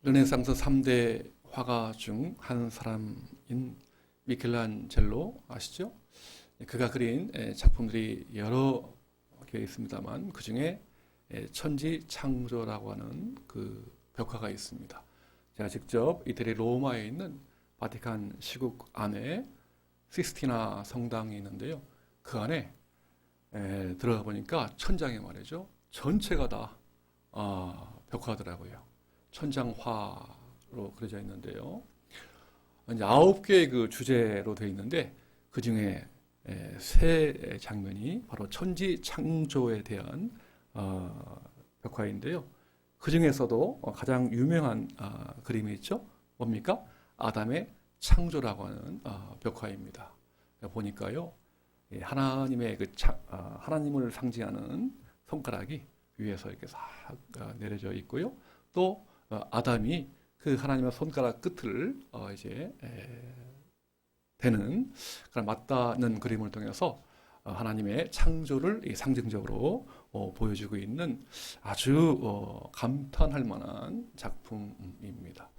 르네상스 3대 화가 중 한 사람인 미켈란젤로 아시죠? 그가 그린 작품들이 여러 개 있습니다만 그 중에 천지창조라고 하는 그 벽화가 있습니다. 제가 직접 이태리 로마에 있는 바티칸 시국 안에 시스티나 성당이 있는데요. 그 안에 들어가 보니까 천장에 말이죠. 전체가 다 벽화더라고요. 천장화로 그려져 있는데요. 이제 9개의 그 주제로 되어 있는데 그 중에 세 장면이 바로 천지 창조에 대한 벽화인데요. 그 중에서도 가장 유명한 그림이 있죠. 뭡니까? 아담의 창조라고 하는 벽화입니다. 보니까요, 하나님의 하나님을 상징하는 손가락이 위에서 이렇게 싹 내려져 있고요. 또 아담이 그 하나님의 손가락 끝을 이제 대는 그런 맞닿는 그림을 통해서 하나님의 창조를 상징적으로 보여주고 있는 아주 감탄할 만한 작품입니다.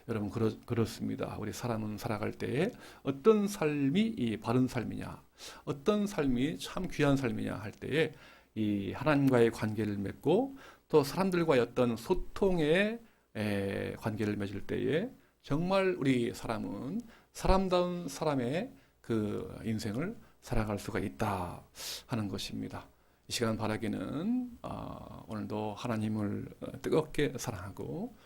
여러분 그렇습니다. 우리 사람은 살아갈 때 어떤 삶이 바른 삶이냐, 어떤 삶이 참 귀한 삶이냐 할 때에 이 하나님과의 관계를 맺고 또 사람들과의 어떤 소통의 관계를 맺을 때에 정말 우리 사람은 사람다운 사람의 그 인생을 살아갈 수가 있다 하는 것입니다. 이 시간 바라기는 오늘도 하나님을 뜨겁게 사랑하고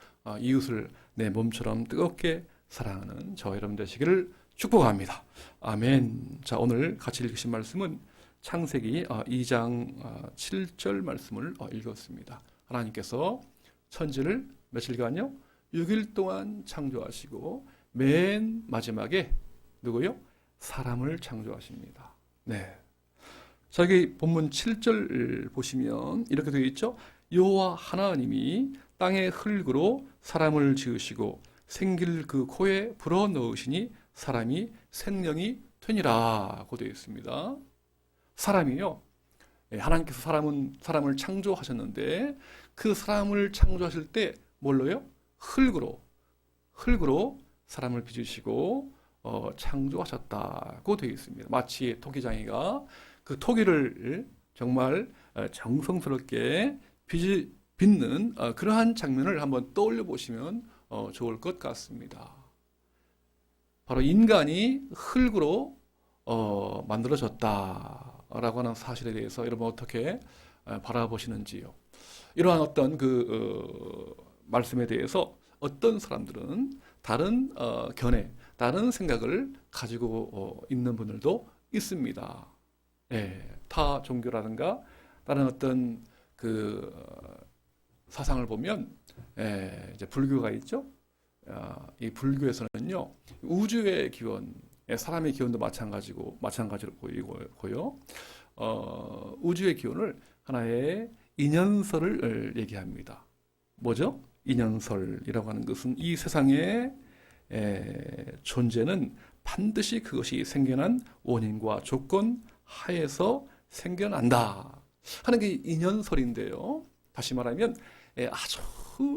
이웃을 내 몸처럼 뜨겁게 사랑하는 저 여러분 되시기를 축복합니다. 아멘. 자, 오늘 같이 읽으신 말씀은 창세기 2장 7절 말씀을 읽었습니다. 하나님께서 천지를 며칠간요? 6일 동안 창조하시고 맨 마지막에 누구요? 사람을 창조하십니다. 네. 자, 여기 본문 7절 보시면 이렇게 되어 있죠? 여호와 하나님이 땅의 흙으로 사람을 지으시고 생기를 그 코에 불어넣으시니 사람이 생명이 되니라고 되어 있습니다. 사람이요. 하나님께서 사람을 창조하셨는데 그 사람을 창조하실 때 뭘로요? 흙으로 사람을 빚으시고 창조하셨다고 되어 있습니다. 마치 토기장이가 그 토기를 정말 정성스럽게 빚는 그러한 장면을 한번 떠올려 보시면 좋을 것 같습니다. 바로 인간이 흙으로 만들어졌다라고 하는 사실에 대해서 여러분 어떻게 바라보시는지요? 이러한 어떤 그 말씀에 대해서 어떤 사람들은 다른 견해, 다른 생각을 가지고 있는 분들도 있습니다. 타 종교라든가 다른 어떤 그 사상을 보면 이제 불교가 있죠. 이 불교에서는요 우주의 기원, 사람의 기원도 마찬가지로 보이고요. 우주의 기원을 하나의 인연설을 얘기합니다. 뭐죠? 인연설이라고 하는 것은 이 세상의 존재는 반드시 그것이 생겨난 원인과 조건 하에서 생겨난다 하는 게 인연설인데요. 다시 말하면 아주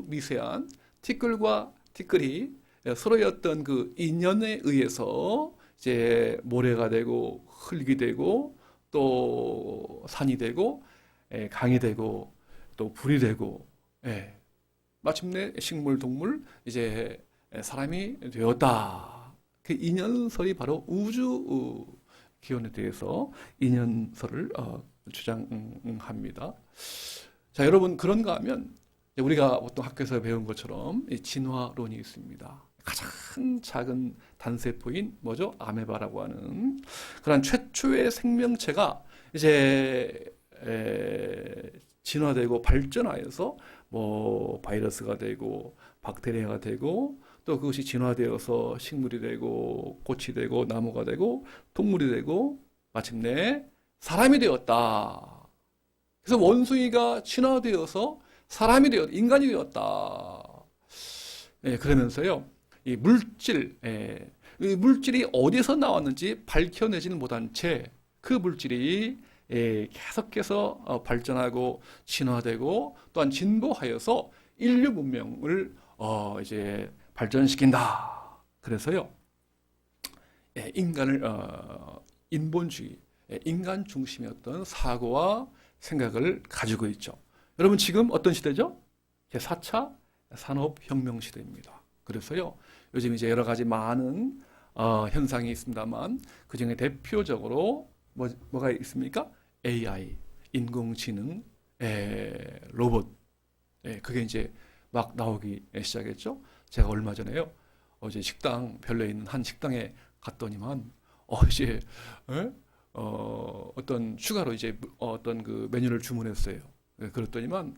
미세한 티끌과 티끌이 서로의 어떤 그 인연에 의해서 이제 모래가 되고 흙이 되고 또 산이 되고 강이 되고 또 불이 되고 마침내 식물, 동물, 이제 사람이 되었다. 그 인연설이 바로 우주 기원에 대해서 인연설을 주장합니다. 자, 여러분 그런가 하면 우리가 보통 학교에서 배운 것처럼 진화론이 있습니다. 가장 작은 단세포인 뭐죠? 아메바라고 하는 그런 최초의 생명체가 이제 진화되고 발전하여서 뭐 바이러스가 되고 박테리아가 되고 또 그것이 진화되어서 식물이 되고 꽃이 되고 나무가 되고 동물이 되고 마침내 사람이 되었다. 그래서 원숭이가 진화되어서 사람이 되었다. 인간이 되었다. 그러면서요. 이 물질이 어디서 나왔는지 밝혀내지는 못한 채 그 물질이 계속해서 발전하고 진화되고 또한 진보하여서 인류 문명을 이제 발전시킨다. 그래서요, 인간을 인본주의, 인간 중심의 어떤 사고와 생각을 가지고 있죠. 여러분 지금 어떤 시대죠? 제4차 산업혁명 시대입니다. 그래서요, 요즘 이제 여러 가지 많은 현상이 있습니다만 그 중에 대표적으로 뭐가 있습니까? AI, 인공지능, 로봇, 그게 이제 막 나오기 시작했죠. 제가 얼마 전에요, 어제 식당 별내에 있는 한 식당에 갔더니만 이제 어떤 추가로 이제 어떤 그 메뉴를 주문했어요. 그랬더니만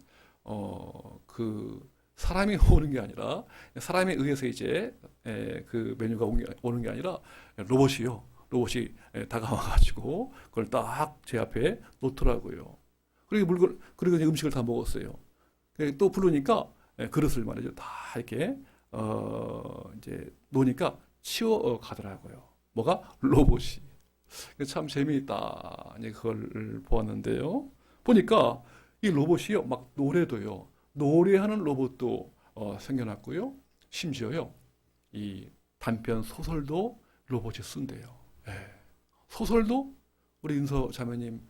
그 사람이 오는 게 아니라 사람에 의해서 이제 그 메뉴가 오는 게 아니라 로봇이요. 로봇이 다가와가지고 그걸 딱 제 앞에 놓더라고요. 그리고 이제 음식을 다 먹었어요. 또 부르니까 그릇을 말이죠. 다 이렇게 이제 놓으니까 치워 가더라고요. 뭐가? 로봇이. 참 재미있다. 이제 그걸 보았는데요. 보니까 이 로봇이요, 막 노래도요, 노래하는 로봇도 생겨났고요. 심지어요, 이 단편 소설도 로봇이 쓴대요. 예. 소설도 우리 윤서 자매님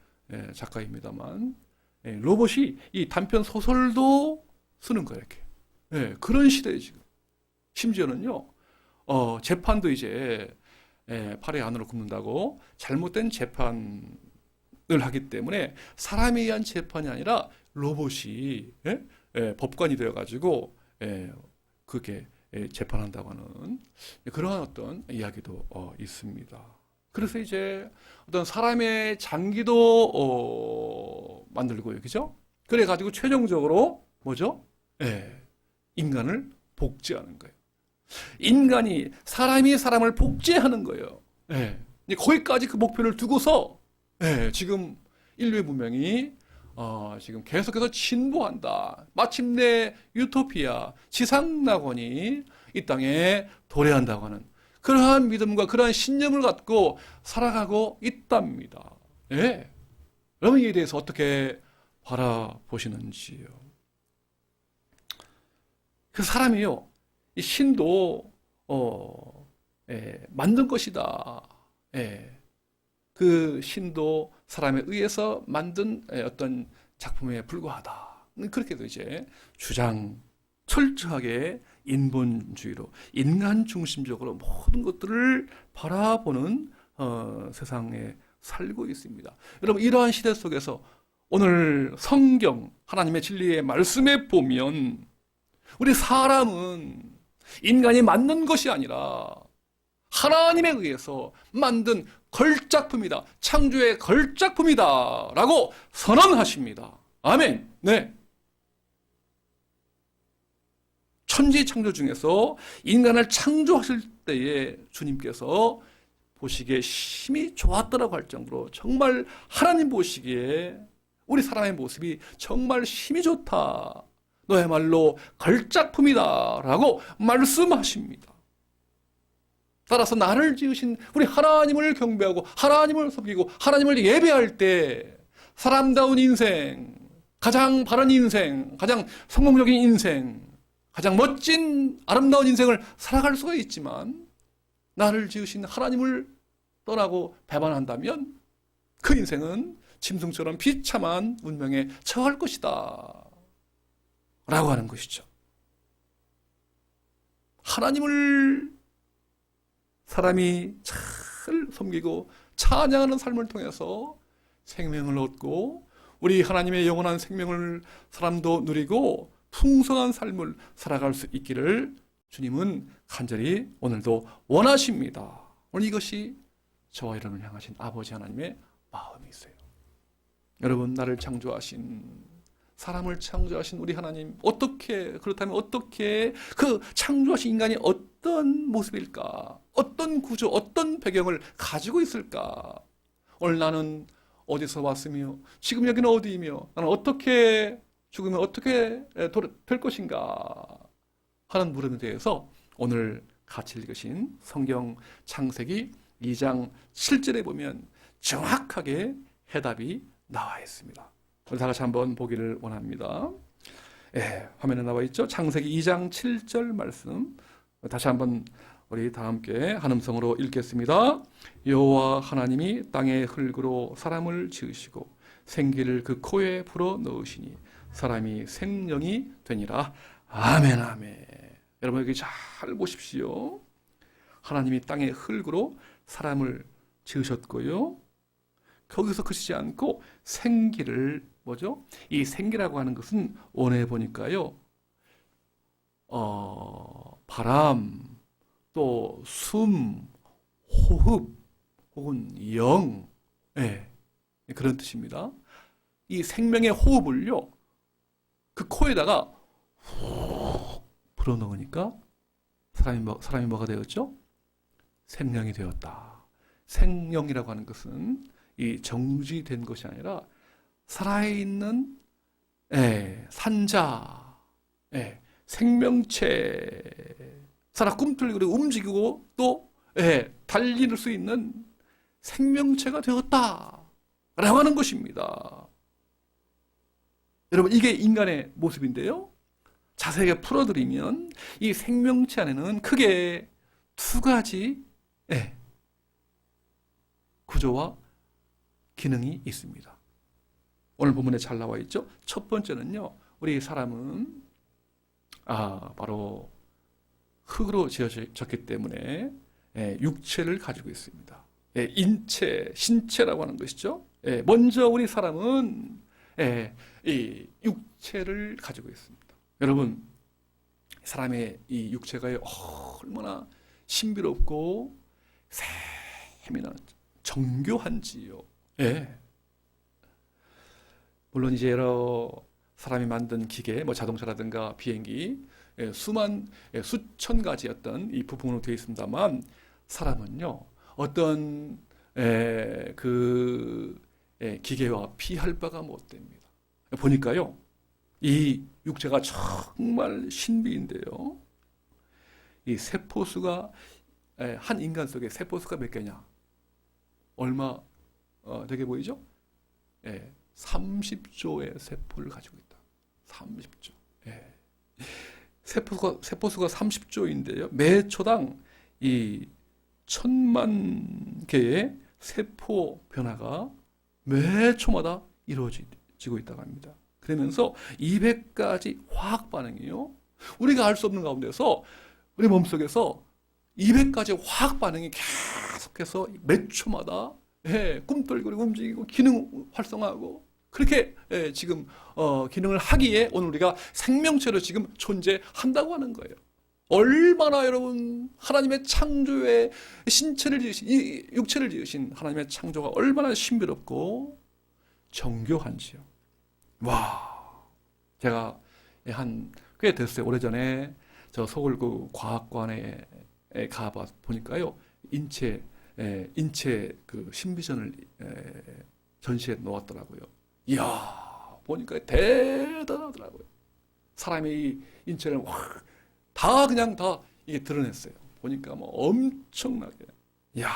작가입니다만, 로봇이 이 단편 소설도 쓰는 거예요, 이렇게. 그런 시대에 지금. 심지어는요, 재판도 이제 팔의 안으로 굽는다고 잘못된 재판을 하기 때문에 사람에 의한 재판이 아니라 로봇이 법관이 되어가지고 그렇게 재판한다고 하는 그러한 어떤 이야기도 있습니다. 그래서 이제 어떤 사람의 장기도 만들고요, 그죠? 그래가지고 최종적으로 뭐죠? 인간을 복제하는 거예요. 사람이 사람을 복제하는 거예요. 거기까지 그 목표를 두고서 지금 인류의 문명이 지금 계속해서 진보한다. 마침내 유토피아, 지상낙원이 이 땅에 도래한다고 하는 그러한 믿음과 그러한 신념을 갖고 살아가고 있답니다. 여러분 이에 대해서 어떻게 바라보시는지요? 그 사람이요, 이 신도 만든 것이다. 그 신도 사람에 의해서 만든 어떤 작품에 불과하다. 그렇게도 이제 철저하게 인본주의로 인간 중심적으로 모든 것들을 바라보는 세상에 살고 있습니다. 여러분 이러한 시대 속에서 오늘 성경 하나님의 진리의 말씀에 보면 우리 사람은 인간이 만든 것이 아니라 하나님에 의해서 만든 걸작품이다. 창조의 걸작품이다. 라고 선언하십니다. 아멘. 네. 천지 창조 중에서 인간을 창조하실 때에 주님께서 보시기에 심히 좋았더라고 할 정도로 정말 하나님 보시기에 우리 사람의 모습이 정말 심히 좋다. 너야말로 걸작품이다. 라고 말씀하십니다. 따라서 나를 지으신 우리 하나님을 경배하고 하나님을 섬기고 하나님을 예배할 때 사람다운 인생, 가장 바른 인생, 가장 성공적인 인생, 가장 멋진 아름다운 인생을 살아갈 수가 있지만 나를 지으신 하나님을 떠나고 배반한다면 그 인생은 짐승처럼 비참한 운명에 처할 것이다. 라고 하는 것이죠. 하나님을 사람이 잘 섬기고 찬양하는 삶을 통해서 생명을 얻고 우리 하나님의 영원한 생명을 사람도 누리고 풍성한 삶을 살아갈 수 있기를 주님은 간절히 오늘도 원하십니다. 오늘 이것이 저와 여러분을 향하신 아버지 하나님의 마음이세요. 여러분 나를 창조하신 사람을 창조하신 우리 하나님 그렇다면 어떻게 그 창조하신 인간이 어떤 모습일까? 어떤 구조, 어떤 배경을 가지고 있을까? 오늘 나는 어디서 왔으며 지금 여기는 어디이며 나는 어떻게 죽으면 어떻게 될 것인가 하는 물음에 대해서 오늘 같이 읽으신 성경 창세기 2장 7절에 보면 정확하게 해답이 나와 있습니다. 우리 다 같이 한번 보기를 원합니다. 예, 화면에 나와 있죠? 창세기 2장 7절 말씀. 다시 한번 우리 다 함께 한 음성으로 읽겠습니다. 여호와 하나님이 땅의 흙으로 사람을 지으시고 생기를 그 코에 불어 넣으시니 사람이 생명이 되니라. 아멘, 아멘. 여러분 여기 잘 보십시오. 하나님이 땅의 흙으로 사람을 지으셨고요. 거기서 그치지 않고 생기를 뭐죠? 이 생기라고 하는 것은 원어에 보니까요. 바람, 또 숨, 호흡, 혹은 영, 예, 그런 뜻입니다. 이 생명의 호흡을요, 그 코에다가 후 불어넣으니까 사람이 뭐가 되었죠? 생명이 되었다. 생명이라고 하는 것은 이 정지된 것이 아니라 살아있는 산자, 생명체, 살아 꿈틀리고 움직이고 또 달릴 수 있는 생명체가 되었다 라고 하는 것입니다. 여러분 이게 인간의 모습인데요. 자세하게 풀어드리면 이 생명체 안에는 크게 두 가지 구조와 기능이 있습니다. 오늘 본문에 잘 나와 있죠. 첫 번째는요, 우리 사람은 바로 흙으로 지어졌기 때문에 육체를 가지고 있습니다. 인체, 신체라고 하는 것이죠. 먼저 우리 사람은 이 육체를 가지고 있습니다. 여러분, 사람의 이 육체가 얼마나 신비롭고 세밀한 정교한지요. 물론 이제 여러 사람이 만든 기계, 뭐 자동차라든가 비행기, 수천 가지 어떤 이 부품으로 되어 있습니다만 사람은요 어떤 기계와 비할 바가 못 됩니다. 보니까요 이 육체가 정말 신비인데요. 이 세포수가 한 인간 속에 세포수가 몇 개냐? 얼마 되게 보이죠? 30조의 세포를 가지고 있다. 30조. 세포수가 30조인데요. 매 초당 이 1000만 개의 세포 변화가 매 초마다 이루어지고 있다고 합니다. 그러면서 200가지 화학 반응이요. 우리가 알 수 없는 가운데서 우리 몸속에서 200가지 화학 반응이 계속해서 몇 초마다 꿈틀거리고 움직이고 기능 활성화하고 그렇게 지금 기능을 하기에 오늘 우리가 생명체로 지금 존재한다고 하는 거예요. 얼마나 여러분 하나님의 창조의 신체를 지으신 이 육체를 지으신 하나님의 창조가 얼마나 신비롭고 정교한지요. 와, 제가 꽤 됐어요. 오래전에 저 서울구 과학관에 가봐 보니까요 인체 그 신비전을 전시해 놓았더라고요. 이야, 보니까 대단하더라고요. 사람의 이 인체를 그냥 다 이게 드러냈어요. 보니까 뭐 엄청나게. 이야,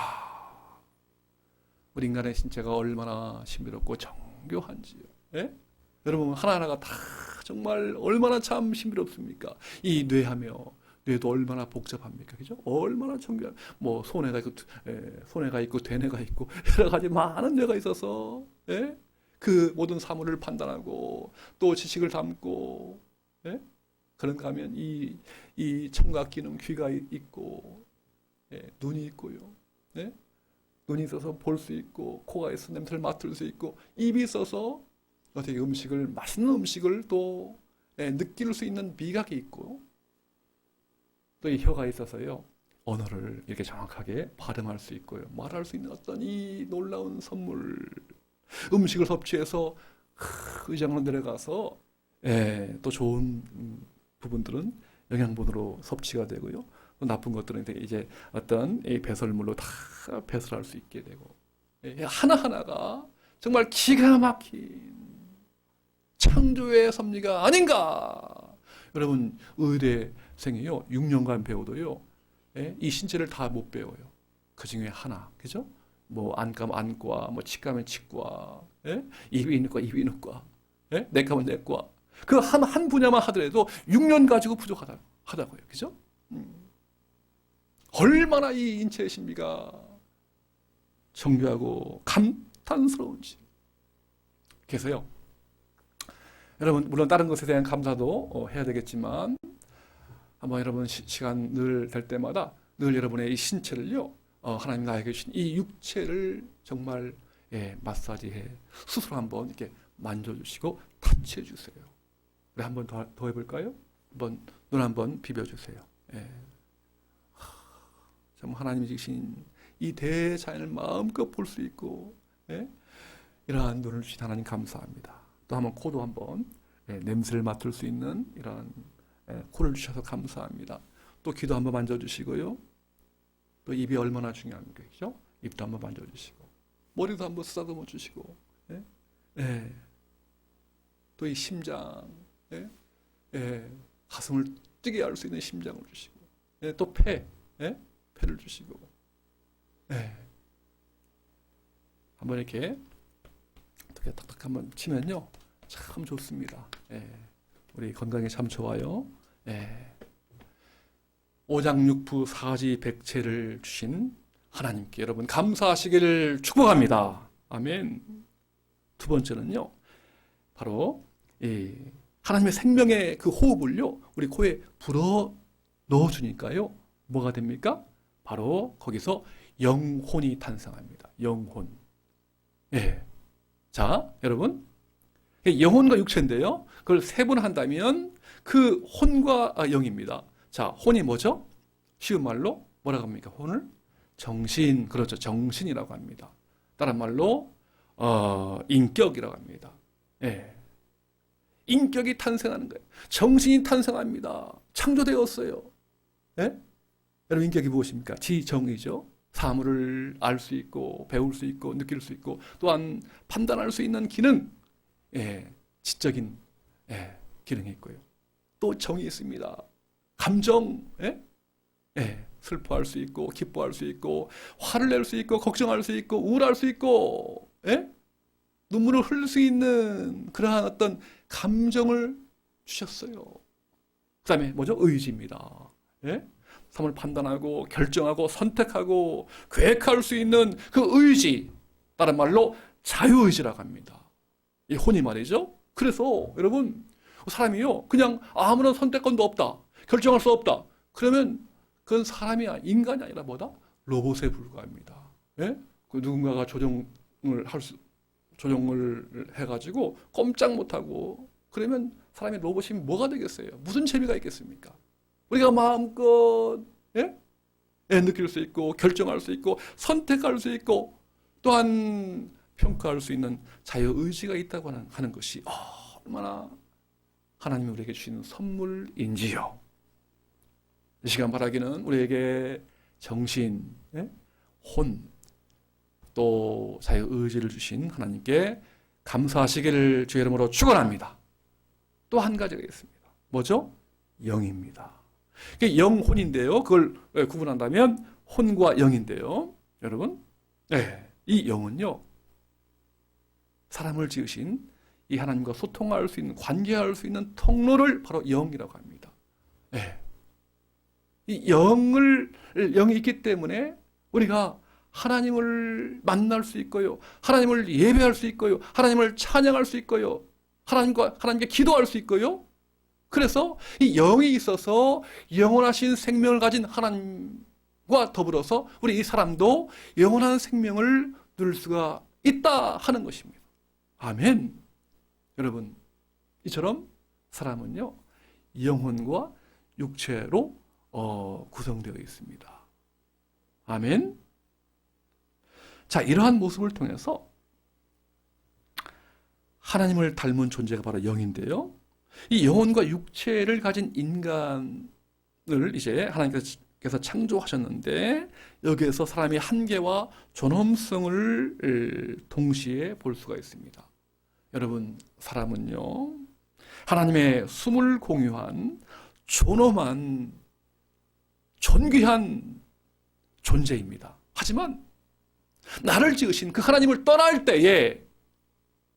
우리 인간의 신체가 얼마나 신비롭고 정교한지요. 여러분 하나하나가 다 정말 얼마나 참 신비롭습니까? 이 뇌도 얼마나 복잡합니까? 그죠? 얼마나 정교한, 뭐, 손해가 있고, 되뇌가 있고, 여러 가지 많은 뇌가 있어서, 그 모든 사물을 판단하고, 또 지식을 담고, 그런가 하면 이 청각 기능, 귀가 있고, 눈이 있고요. 눈이 있어서 볼 수 있고, 코가 있어서 냄새를 맡을 수 있고, 입이 있어서 어떻게 맛있는 음식을 또 느낄 수 있는 미각이 있고, 또 이 혀가 있어서요 언어를 이렇게 정확하게 발음할 수 있고요 말할 수 있는 어떤 이 놀라운 선물, 음식을 섭취해서 의장으로 내려가서 또 좋은 부분들은 영양분으로 섭취가 되고요 또 나쁜 것들은 이제 어떤 이 배설물로 다 배설할 수 있게 되고 하나하나가 정말 기가 막힌 창조의 섭리가 아닌가. 여러분 의대생이요 6년간 배워도요 이 신체를 다 못 배워요. 그 중에 하나, 그죠? 뭐 안과면 안과, 뭐 치과면 치과, 이비인후과 이비인후과, 내과면 내과, 그 한 분야만 하더라도 6년 가지고 부족하다고요. 그죠? 얼마나 이 인체의 신비가 정교하고 감탄스러운지. 그래서요, 여러분, 물론 다른 것에 대한 감사도 해야 되겠지만, 한번 여러분 시간 늘 될 때마다 늘 여러분의 이 신체를요, 하나님 나에게 주신 이 육체를 정말 마사지해 스스로 한번 이렇게 만져주시고 타치해 주세요. 우리 한번 더 해볼까요? 눈 한번 비벼주세요. 참 하나님이 주신 이 대자연을 마음껏 볼 수 있고, 이러한 눈을 주신 하나님 감사합니다. 또 한번 코도 한번 냄새를 맡을 수 있는 이러한 코를 주셔서 감사합니다. 또 귀도 한번 만져주시고요. 또 입이 얼마나 중요한 거죠? 입도 한번 만져주시고, 머리도 한번 쓰다듬어 주시고, 또 이 심장, 가슴을 뛰게 할 수 있는 심장을 주시고, 또 폐를 주시고, 한번 이렇게 어떻게 탁탁 한번 치면요, 참 좋습니다. 우리 건강에 참 좋아요. 오장육부 사지백체를 주신 하나님께 여러분 감사하시기를 축복합니다. 아멘. 두 번째는요, 바로 하나님의 생명의 그 호흡을요, 우리 코에 불어 넣어주니까요, 뭐가 됩니까? 바로 거기서 영혼이 탄생합니다. 영혼. 자, 여러분, 영혼과 육체인데요, 그걸 세분한다면 그 혼과 영입니다. 자, 혼이 뭐죠? 쉬운 말로 뭐라고 합니까? 혼을? 정신, 그렇죠. 정신이라고 합니다. 다른 말로 인격이라고 합니다. 인격이 탄생하는 거예요. 정신이 탄생합니다. 창조되었어요. 여러분, 인격이 무엇입니까? 지정이죠. 사물을 알 수 있고 배울 수 있고 느낄 수 있고 또한 판단할 수 있는 기능, 지적인 기능이 있고요. 또 정이 있습니다. 감정, 슬퍼할 수 있고 기뻐할 수 있고 화를 낼 수 있고 걱정할 수 있고 우울할 수 있고 눈물을 흘릴 수 있는 그러한 어떤 감정을 주셨어요. 그 다음에 뭐죠? 의지입니다. 삶을 판단하고 결정하고 선택하고 계획할 수 있는 그 의지, 다른 말로 자유의지라고 합니다. 이 혼이 말이죠. 그래서 여러분, 사람이요, 그냥 아무런 선택권도 없다, 결정할 수 없다, 그러면 그건 사람이 인간이 아니라 뭐다? 로봇에 불과합니다. 그 누군가가 조정을 해가지고 꼼짝 못하고 그러면 사람이 로봇이 뭐가 되겠어요? 무슨 재미가 있겠습니까? 우리가 마음껏 느낄 수 있고 결정할 수 있고 선택할 수 있고 또한 평가할 수 있는 자유의지가 있다고 하는 것이 얼마나 하나님이 우리에게 주시는 선물인지요. 이 시간 바라기는 우리에게 정신, 혼, 또 자유의지를 주신 하나님께 감사하시기를 주의 이름으로 축원합니다. 또 한 가지가 있습니다. 뭐죠? 영입니다. 그게 영혼인데요. 그걸 구분한다면 혼과 영인데요. 여러분, 이 영은요, 사람을 지으신 이 하나님과 소통할 수 있는, 관계할 수 있는 통로를 바로 영이라고 합니다. 이 영이 있기 때문에 우리가 하나님을 만날 수 있고요, 하나님을 예배할 수 있고요, 하나님을 찬양할 수 있고요, 하나님께 기도할 수 있고요. 그래서 이 영이 있어서 영원하신 생명을 가진 하나님과 더불어서 우리 이 사람도 영원한 생명을 누릴 수가 있다 하는 것입니다. 아멘. 여러분, 이처럼 사람은요, 영혼과 육체로 구성되어 있습니다. 아멘. 자, 이러한 모습을 통해서 하나님을 닮은 존재가 바로 영인데요, 이 영혼과 육체를 가진 인간을 이제 하나님께서 창조하셨는데 여기에서 사람의 한계와 존엄성을 동시에 볼 수가 있습니다. 여러분, 사람은요, 하나님의 숨을 공유한 존엄한 존귀한 존재입니다. 하지만 나를 지으신 그 하나님을 떠날 때에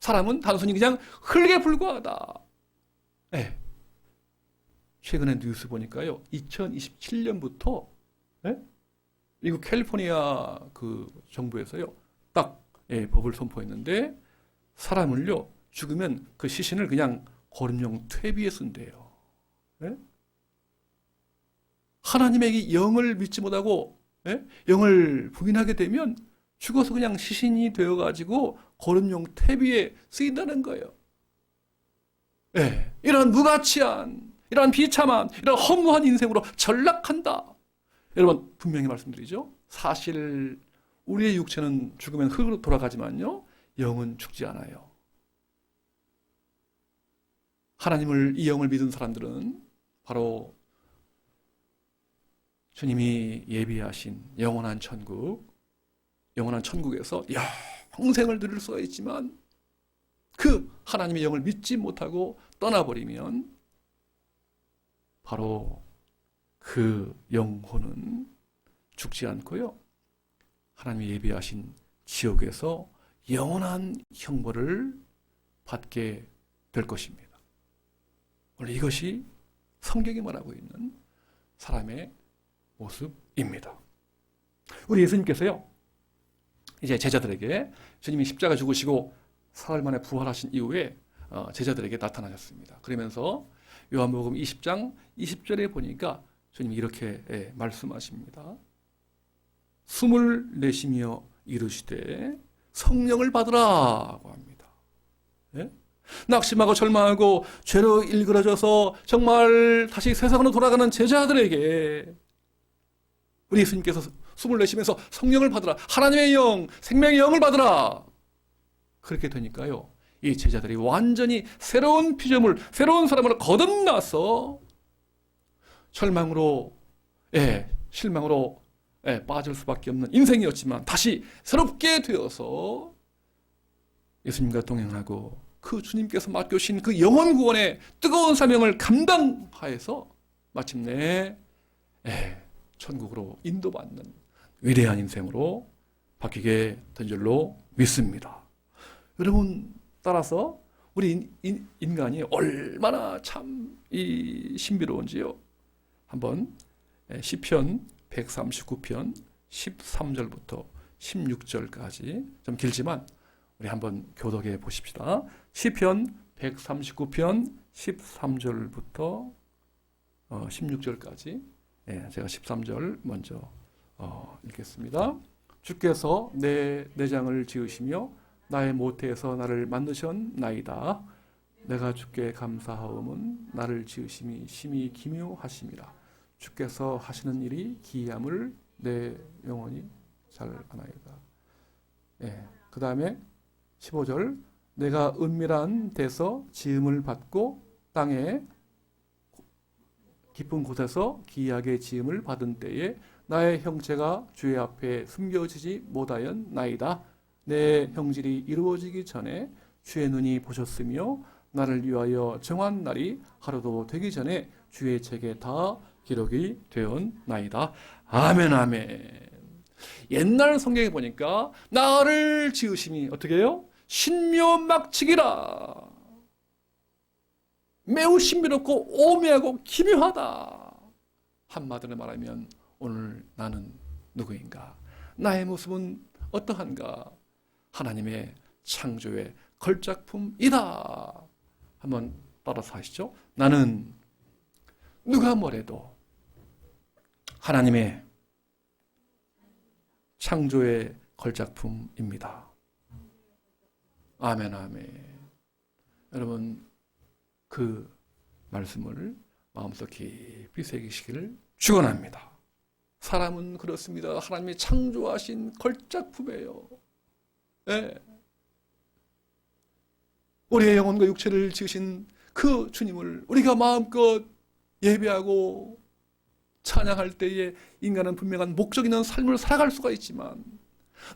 사람은 단순히 그냥 흙에 불과하다, 예. 최근에 뉴스 보니까요. 2027년부터 미국 캘리포니아 그 정부에서요. 딱 법을 선포했는데 사람을요. 죽으면 그 시신을 그냥 거름용 퇴비에 쓴대요. 예? 하나님에게 영을 믿지 못하고 영을 부인하게 되면 죽어서 그냥 시신이 되어가지고 거름용 퇴비에 쓰인다는 거예요. 이런 무가치한, 이런 비참한, 이런 허무한 인생으로 전락한다. 여러분 분명히 말씀드리죠. 사실 우리의 육체는 죽으면 흙으로 돌아가지만요. 영은 죽지 않아요. 하나님을 이 영을 믿은 사람들은 바로 주님이 예비하신 영원한 천국에서 평생을 누릴 수가 있지만 그 하나님의 영을 믿지 못하고 떠나버리면 바로 그 영혼은 죽지 않고요. 하나님이 예비하신 지옥에서 영원한 형벌을 받게 될 것입니다. 원래 이것이 성경이 말하고 있는 사람의 모습입니다. 우리 예수님께서요, 이제 제자들에게 주님이 십자가 죽으시고 사흘 만에 부활하신 이후에 제자들에게 나타나셨습니다. 그러면서 요한복음 20장 20절에 보니까 주님이 이렇게 말씀하십니다. 숨을 내쉬며 이르시되 성령을 받으라고 합니다. 낙심하고 절망하고 죄로 일그러져서 정말 다시 세상으로 돌아가는 제자들에게 우리 예수님께서 숨을 내쉬면서 성령을 받으라, 하나님의 영, 생명의 영을 받으라. 그렇게 되니까요, 이 제자들이 완전히 새로운 피조물, 새로운 사람으로 거듭나서 절망으로, 실망으로 빠질 수밖에 없는 인생이었지만 다시 새롭게 되어서 예수님과 동행하고 그 주님께서 맡겨주신 그 영원 구원의 뜨거운 사명을 감당하여서 마침내 천국으로 인도받는 위대한 인생으로 바뀌게 된 줄로 믿습니다. 여러분, 따라서 우리 인간이 얼마나 참 이 신비로운지요. 한번 시편 139편 13절부터 16절까지 좀 길지만 우리 한번 교독해 보십시다. 시편 139편 13절부터 16절까지 제가 13절 먼저 읽겠습니다. 주께서 내 내장을 지으시며 나의 모태에서 나를 만드셨나이다. 내가 주께 감사하옴은 나를 지으심이 심히 기묘하심이라. 주께서 하시는 일이 기이함을 내 영혼이 잘 아나이다. 그 다음에 15절 내가 은밀한 데서 지음을 받고 땅에 깊은 곳에서 기이하게 지음을 받은 때에 나의 형체가 주의 앞에 숨겨지지 못하였나이다. 내 형질이 이루어지기 전에 주의 눈이 보셨으며 나를 위하여 정한 날이 하루도 되기 전에 주의 책에 다 기록이 되었나이다. 아멘, 아멘. 옛날 성경에 보니까 나를 지으심이 어떻게 해요? 신묘막측이라. 매우 신비롭고 오묘하고 기묘하다. 한마디로 말하면 오늘 나는 누구인가? 나의 모습은 어떠한가? 하나님의 창조의 걸작품이다. 한번 따라서 하시죠. 나는 누가 뭐래도 하나님의 창조의 걸작품입니다. 아멘, 아멘. 여러분, 그 말씀을 마음속 깊이 새기시기를 축원합니다. 사람은 그렇습니다. 하나님이 창조하신 걸작품이에요. 우리의 영혼과 육체를 지으신 그 주님을 우리가 마음껏 예배하고 찬양할 때에 인간은 분명한 목적 있는 삶을 살아갈 수가 있지만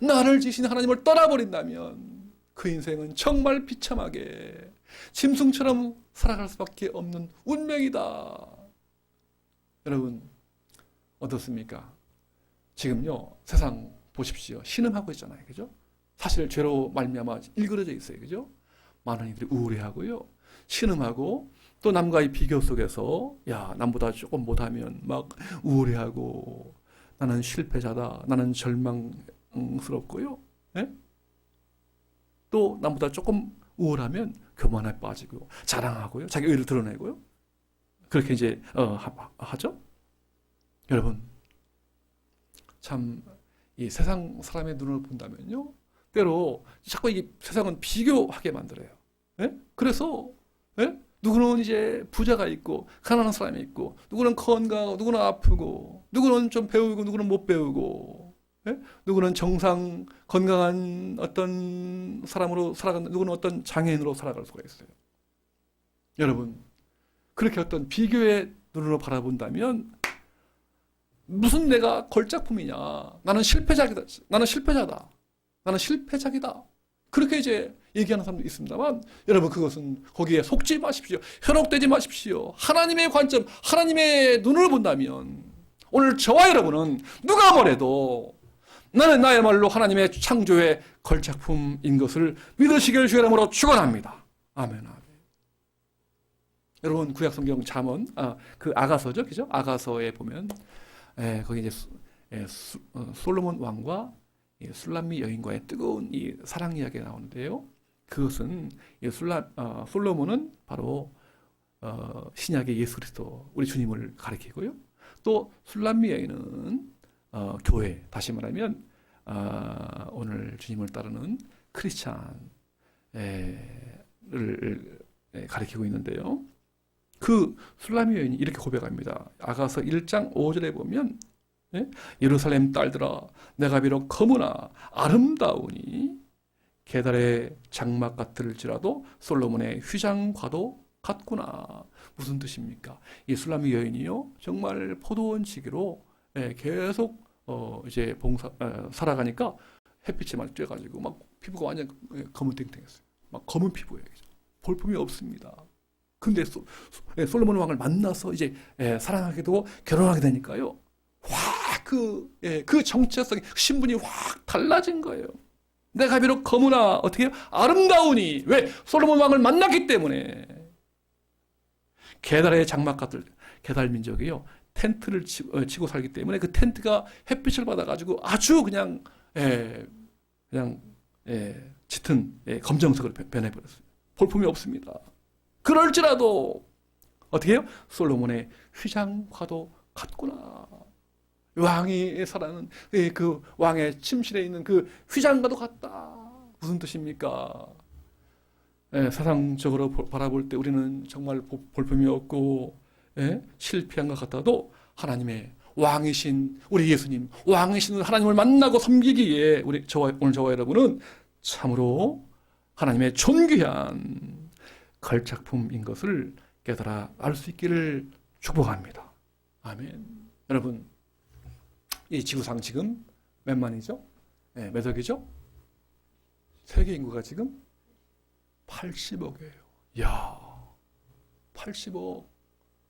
나를 지으신 하나님을 떠나버린다면 그 인생은 정말 비참하게 짐승처럼 살아갈 수밖에 없는 운명이다. 여러분, 어떻습니까? 지금요, 세상 보십시오. 신음하고 있잖아요. 그죠? 사실 죄로 말미암아 일그러져 있어요. 그죠? 많은 이들이 우울해하고요. 신음하고 또 남과의 비교 속에서 야, 남보다 조금 못하면 막 우울해하고 나는 실패자다. 나는 절망스럽고요. 예? 또 남보다 조금 우월하면 교만에 빠지고 자랑하고요. 자기 의를 드러내고요. 그렇게 이제 하죠. 여러분 참 이 세상 사람의 눈을 본다면요. 때로 자꾸 이 세상은 비교하게 만들어요. 예? 그래서 예? 누구는 이제 부자가 있고 가난한 사람이 있고 누구는 건강하고 누구는 아프고 누구는 좀 배우고 누구는 못 배우고 예? 누구는 정상 건강한 어떤 사람으로 살아간다 누구는 어떤 장애인으로 살아갈 수가 있어요. 여러분 그렇게 어떤 비교의 눈으로 바라본다면 무슨 내가 걸작품이냐 나는 실패자이다 나는 실패자다 나는 실패작이다 그렇게 이제 얘기하는 사람도 있습니다만 여러분 그것은 거기에 속지 마십시오. 현혹되지 마십시오. 하나님의 관점 하나님의 눈을 본다면 오늘 저와 여러분은 누가 뭐래도 나는 나야말로 하나님의 창조의 걸작품인 것을 믿으시길 주의 이름으로 축원합니다. 아멘 아멘. 여러분 구약성경 잠언 그 아가서죠, 그죠? 아가서에 보면 거기 이제 솔로몬 왕과 술람미 여인과의 뜨거운 이 사랑 이야기가 나오는데요. 그것은 솔로몬은 바로 신약의 예수 그리스도 우리 주님을 가리키고요. 또 술람미 여인은 교회 다시 말하면 오늘 주님을 따르는 크리스찬을 가리키고 있는데요. 그 술람미 여인이 이렇게 고백합니다. 아가서 1장 5절에 보면 예루살렘 딸들아 내가 비록 검으나 아름다우니 게달의 장막 같을지라도 솔로몬의 휘장과도 같구나. 무슨 뜻입니까? 이 술람미 여인이요 정말 포도원 지기로 계속 이제 살아가니까 햇빛에 막 쬐가지고 막 피부가 완전 검은탱탱했어요. 막 검은 피부예요. 볼품이 없습니다. 근데 솔로몬 왕을 만나서 이제 사랑하게 되고 결혼하게 되니까요. 확 그 정체성이 신분이 확 달라진 거예요. 내가 비록 검으나 어떻게 해요? 아름다우니 왜? 솔로몬 왕을 만났기 때문에. 게달의 장막 같은 게달 민족이요. 텐트를 치고 살기 때문에 그 텐트가 햇빛을 받아가지고 아주 그냥 짙은 검정색으로 변해버렸어요. 볼품이 없습니다. 그럴지라도 어떻게 해요? 솔로몬의 휘장과도 같구나. 왕이 사랑하는 그 왕의 침실에 있는 그 휘장과도 같다. 무슨 뜻입니까? 세상적으로 바라볼 때 우리는 정말 볼품이 없고 실패한 것 같아도 하나님의 왕이신 우리 예수님, 왕이신 하나님을 만나고 섬기기에 오늘 저와 여러분은 참으로 하나님의 존귀한 걸작품인 것을 깨달아 알 수 있기를 축복합니다. 아멘. 여러분, 이 지구상 지금 몇만이죠? 몇 억이죠? 세계 인구가 지금 80억이에요. 이야, 80억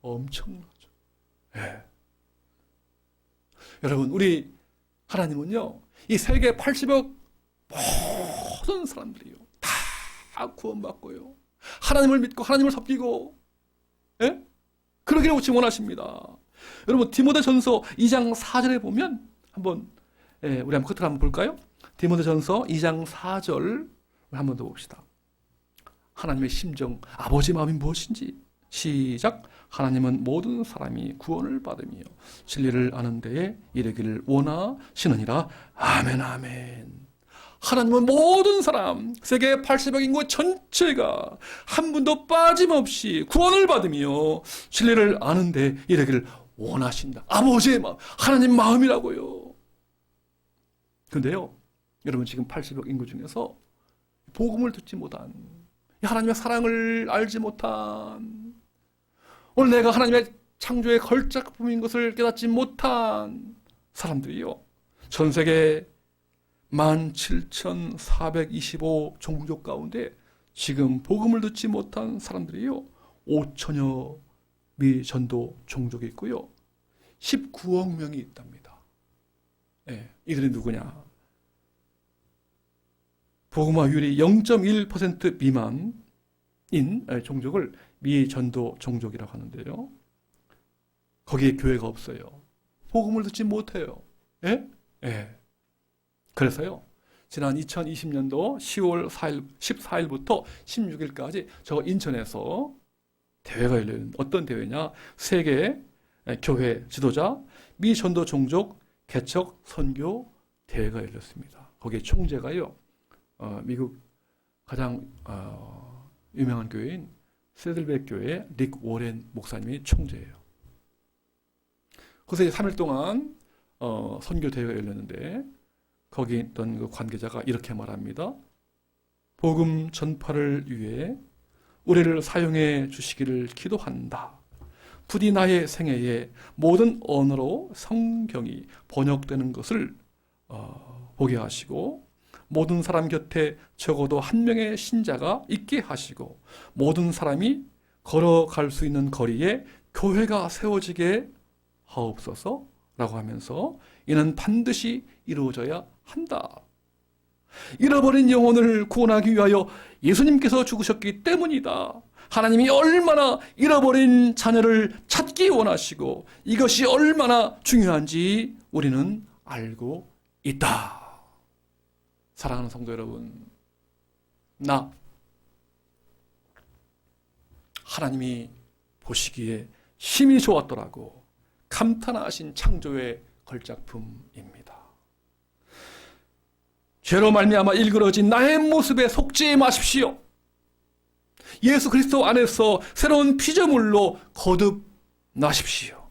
엄청나죠. 여러분, 우리 하나님은요, 이 세계 80억 모든 사람들이요, 다 구원받고요. 하나님을 믿고 하나님을 섬기고, 그러기를 원하십니다. 여러분, 디모데전서 2장 4절에 보면 한번 우리 한번 끝을 한번 볼까요? 디모데전서 2장 4절 한번 더 봅시다. 하나님의 심정, 아버지 마음이 무엇인지 시작. 하나님은 모든 사람이 구원을 받으며 진리를 아는 데에 이르기를 원하시느니라. 아멘 아멘. 하나님은 모든 사람, 세계 80억 인구 전체가 한 분도 빠짐없이 구원을 받으며 진리를 아는 데에 이르기를 원하신다. 아버지의 마음, 하나님 마음이라고요. 근데요, 여러분 지금 80억 인구 중에서 복음을 듣지 못한, 하나님의 사랑을 알지 못한, 오늘 내가 하나님의 창조의 걸작품인 것을 깨닫지 못한 사람들이요, 전 세계 17,425 종족 가운데 지금 복음을 듣지 못한 사람들이요, 5천여 미 전도 종족이 있고요, 19억 명이 있답니다. 이들이 누구냐? 복음화율이 0.1% 미만, 종족을 미전도 종족이라고 하는데요. 거기에 교회가 없어요. 복음을 듣지 못해요. 예? 예. 그래서요, 지난 2020년도 10월 14일부터 16일까지 저 인천에서 대회가 열려요. 어떤 대회냐? 세계 교회 지도자 미전도 종족 개척 선교 대회가 열렸습니다. 거기에 총재가요, 미국 가장 유명한 교회인 세들백 교회 릭 워렌 목사님이 총재예요. 그래서 3일 동안 선교 대회가 열렸는데 거기 있던 그 관계자가 이렇게 말합니다. 복음 전파를 위해 우리를 사용해 주시기를 기도한다. 부디 나의 생애에 모든 언어로 성경이 번역되는 것을 보게 하시고 모든 사람 곁에 적어도 한 명의 신자가 있게 하시고 모든 사람이 걸어갈 수 있는 거리에 교회가 세워지게 하옵소서 라고 하면서 이는 반드시 이루어져야 한다. 잃어버린 영혼을 구원하기 위하여 예수님께서 죽으셨기 때문이다. 하나님이 얼마나 잃어버린 자녀를 찾기 원하시고 이것이 얼마나 중요한지 우리는 알고 있다. 사랑하는 성도 여러분, 나 하나님이 보시기에 힘이 좋았더라고 감탄하신 창조의 걸작품입니다. 죄로 말미암아 일그러진 나의 모습에 속지 마십시오. 예수 그리스도 안에서 새로운 피조물로 거듭나십시오.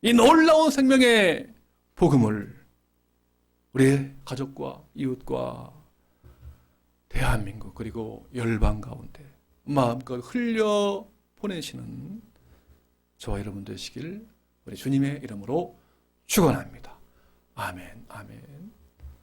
이 놀라운 생명의 복음을 우리 가족과 이웃과 대한민국 그리고 열방 가운데 마음껏 흘려 보내시는 저와 여러분 되시길 우리 주님의 이름으로 축원합니다. 아멘, 아멘.